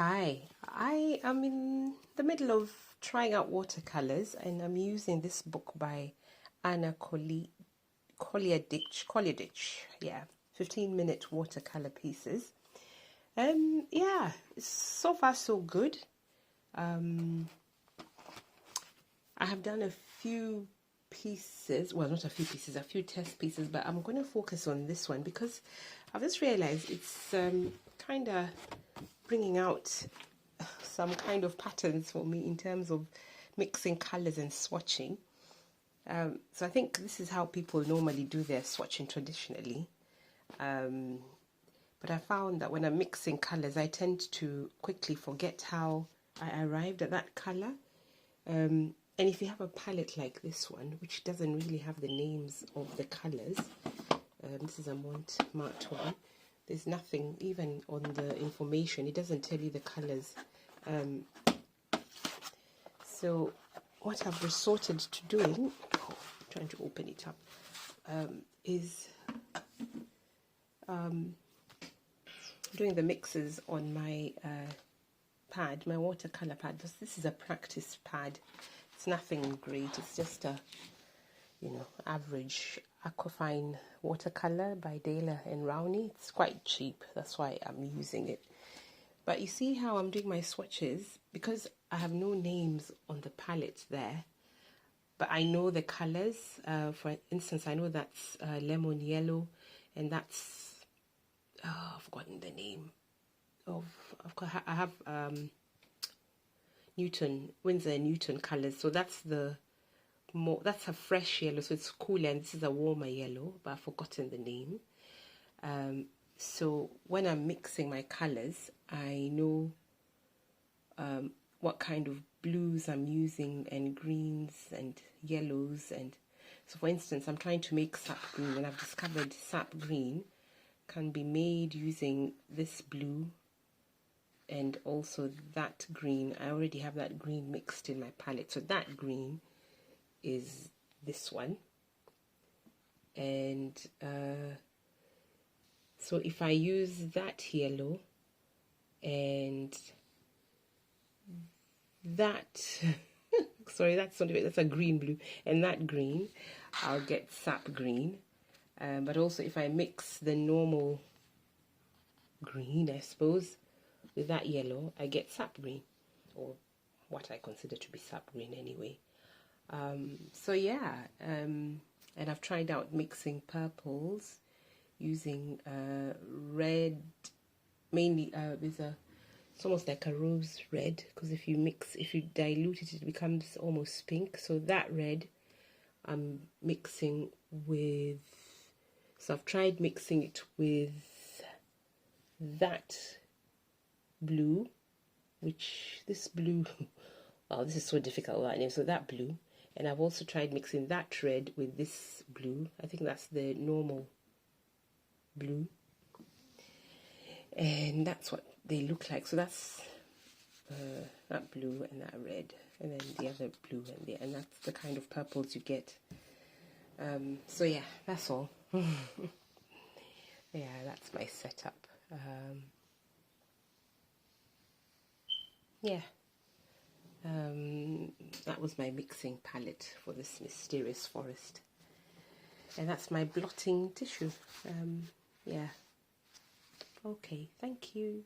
Hi, I am in the middle of trying out watercolors and I'm using this book by Anna Collierditch, yeah, 15-minute watercolor pieces. Yeah, so far so good. I have done a few pieces, well, not a few pieces, a few test pieces, but I'm going to focus on this one because I've just realized it's kind of bringing out some kind of patterns for me in terms of mixing colors and swatching. So I think this is how people normally do their swatching traditionally. But I found that when I'm mixing colors, I tend to quickly forget how I arrived at that color. And if you have a palette like this one, which doesn't really have the names of the colors, this is a Montmartre one. There's nothing, even on the information, it doesn't tell you the colors. So what I've resorted to doing, trying to open it up, is doing the mixes on my pad, my watercolor pad. This is a practice pad. It's nothing great. It's just a, average aquafine watercolor by Dale and Rowney. It's quite cheap. That's why I'm using it. But you see how I'm doing my swatches? Because I have no names on the palette there, but I know the colors. For instance, I know that's lemon yellow, and that's, I've forgotten the name of, I have Winsor and Newton colors. So that's that's a fresh yellow, so it's cooler, and this is a warmer yellow, but I've forgotten the name. So when I'm mixing my colors, I know what kind of blues I'm using, and greens and yellows. And so for instance, I'm trying to make sap green, and I've discovered sap green can be made using this blue and also that green. I already have that green mixed in my palette, so that green is this one. And so if I use that yellow and that sorry, that's a green blue, and that green, I'll get sap green. But also if I mix the normal green, I suppose, with that yellow, I get sap green, or what I consider to be sap green anyway. So yeah, and I've tried out mixing purples using red, mainly it's almost like a rose red, because if you dilute it, it becomes almost pink. So that red I'm mixing with, so I've tried mixing it with that blue, which this blue, wow, this is so difficult, that name. So that blue, and I've also tried mixing that red with this blue. I think that's the normal blue, and that's what they look like. So that's that blue and that red, and then the other blue, and that's the kind of purples you get. So yeah, that's all. Yeah, that's my setup. Yeah, that was my mixing palette for this mysterious forest, and that's my blotting tissue. Yeah, okay, thank you.